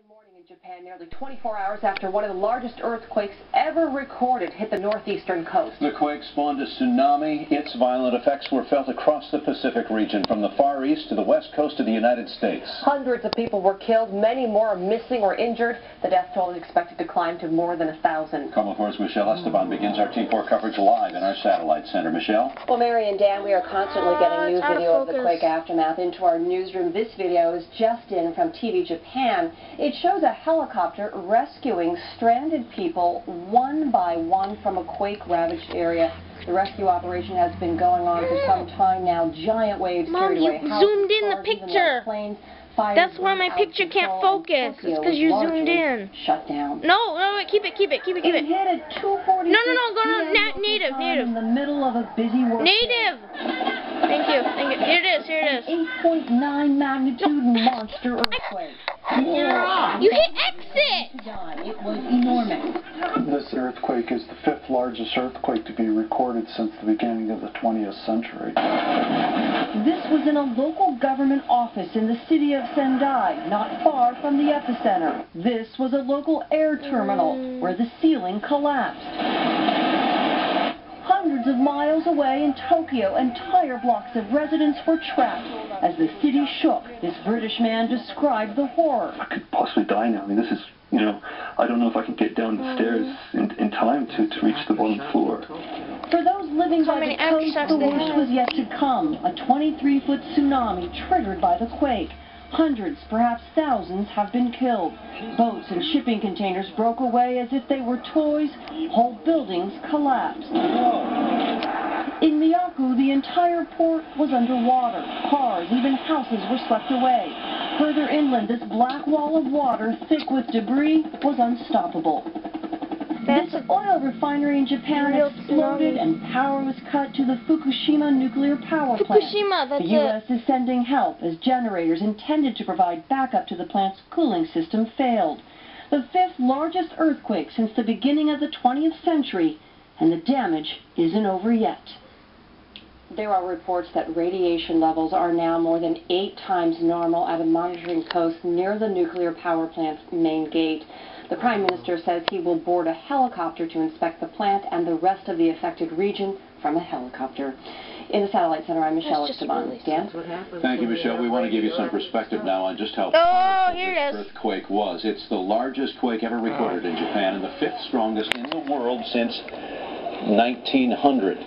Morning in Japan, nearly 24 hours after one of the largest earthquakes ever recorded hit the northeastern coast. The quake spawned a tsunami. Its violent effects were felt across the Pacific region, from the Far East to the west coast of the United States. Hundreds of people were killed, many more are missing or injured. The death toll is expected to climb to more than 1,000. KOMO 4's Michelle Esteban begins our Team 4 coverage live in our satellite center. Michelle? Well, Mary and Dan, we are constantly getting news video of the quake aftermath into our newsroom. This video is just in from TV Japan. It shows a helicopter rescuing stranded people one by one from a quake-ravaged area. The rescue operation has been going on for some time now. Giant waves carried away houses, zoomed in the picture. Planes. That's why my picture can't focus. It's because you zoomed in. Shut down. No, keep it. It hit at 2:46. No, native. In the middle of a busy work. Native. Thank you. Here it is. 8.9 magnitude monster earthquake. You hit exit. It was enormous. This earthquake is the fifth largest earthquake to be recorded since the beginning of the 20th century. This was in a local government office in the city of Sendai, not far from the epicenter. This was a local air terminal where the ceiling collapsed. Hundreds of miles away in Tokyo, entire blocks of residents were trapped. As the city shook, this British man described the horror. I could possibly die now. I mean, this is, I don't know if I can get down the stairs in time to reach the bottom floor. For those living by the coast, the worst was yet to come. A 23-foot tsunami triggered by the quake. Hundreds, perhaps thousands, have been killed. Boats and shipping containers broke away as if they were toys. Whole buildings collapsed. In Miyako, the entire port was underwater. Cars, even houses, were swept away. Further inland, this black wall of water, thick with debris, was unstoppable. This oil refinery in Japan exploded and power was cut to the Fukushima nuclear power plant. The U.S. is sending help as generators intended to provide backup to the plant's cooling system failed. The fifth largest earthquake since the beginning of the 20th century, and the damage isn't over yet. There are reports that radiation levels are now more than 8 times normal at a monitoring post near the nuclear power plant's main gate. The Prime Minister says he will board a helicopter to inspect the plant and the rest of the affected region from a helicopter. In the Satellite Center, I'm Michelle Esteban. Dan? Thank you, Michelle. We want to give you some perspective now on just how powerful this earthquake was. It's the largest quake ever recorded in Japan and the 5th strongest in the world since 1900.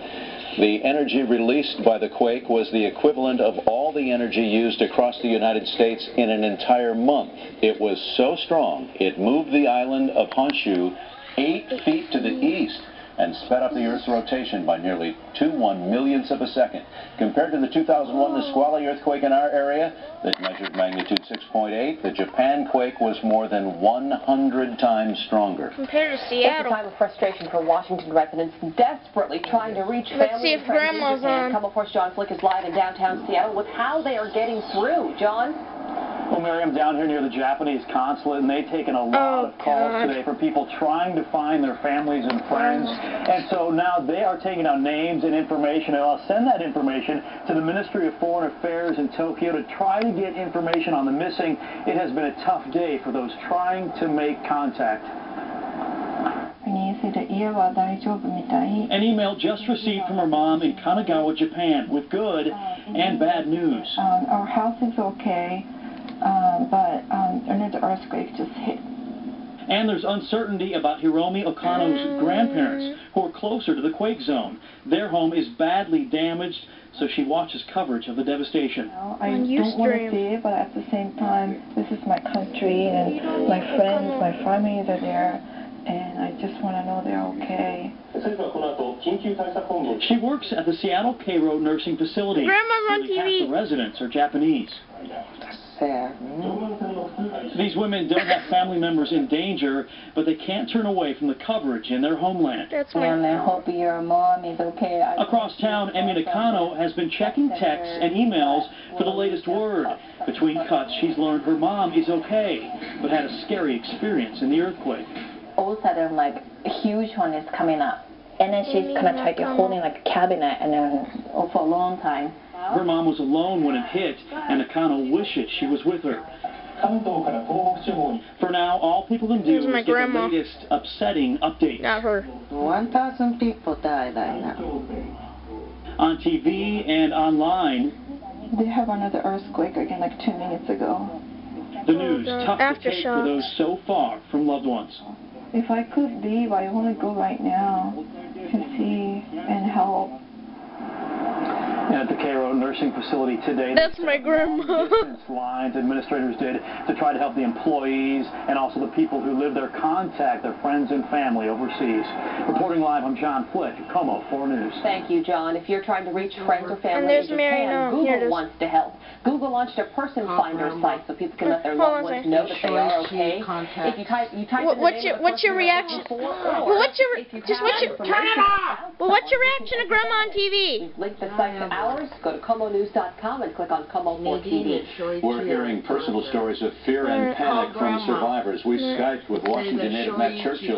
The energy released by the quake was the equivalent of all the energy used across the United States in an entire month. It was so strong, it moved the island of Honshu 8 feet to the east and sped up the Earth's rotation by nearly 2 millionths of a second. Compared to the 2001 Nisqually earthquake in our area that measured magnitude 6.8, the Japan quake was more than 100 times stronger. Compared to Seattle. It's a time of frustration for Washington residents desperately trying to reach family and friends in Japan. KOMO 4's John Flick is live in downtown Seattle with how they are getting through. John? Well, Mary, I'm down here near the Japanese consulate, and they've taken a lot of calls today from people trying to find their families and friends. And so now they are taking out names and information, and I'll send that information to the Ministry of Foreign Affairs in Tokyo to try to get information on the missing. It has been a tough day for those trying to make contact. An email just received from her mom in Kanagawa, Japan, with good and bad news. Our house is okay. But another earthquake just hit. And there's uncertainty about Hiromi Okano's grandparents, who are closer to the quake zone. Their home is badly damaged, so she watches coverage of the devastation. I don't want to say it, but at the same time, this is my country, and my friends, my families are there, and I just want to know they're okay. She works at the Seattle Cairo Nursing Facility. Grandma's on TV. Half the residents are Japanese. These women don't have family members in danger, but they can't turn away from the coverage in their homeland. And I hope your mom is okay. Across town, Emi Nakano has been checking texts and emails for the latest word. Between cuts, she's learned her mom is okay, but had a scary experience in the earthquake. All of a sudden, like, a huge one is coming up. And then she's kind of tried holding like a cabinet, and then for a long time. Her mom was alone when it hit, and Nakano wishes she was with her. For now, all people can do Here's is my get the grandma. latest upsetting updates. Not her. 1,000 people died right now. On TV and online, They have another earthquake again like 2 minutes ago. the news tough to take for Aftershocks. those so far from loved ones. If I could leave, I want to go right now to see and help. And at the Cairo nursing facility today, That's my grandma. distance lines administrators did to try to help the employees and also the people who live there contact their friends and family overseas. Reporting live, I'm John Flick, KOMO 4 News. Thank you, John. If you're trying to reach friends or family there's in Mary Japan, now. Here it Google is. wants to help. Google launched a person finder site so people can let their loved ones know that they are okay. If you type in the name of the What's person your reaction? you're looking for, Well, or what's your if you just have what's your information about well, what's your someone, reaction you to can Grandma on TV? We've linked the site to ours. Go to KOMOnews.com and click on KOMO 4 TV. We're hearing personal stories of fear and panic from survivors. We Skyped with Washington native Matt Churchill.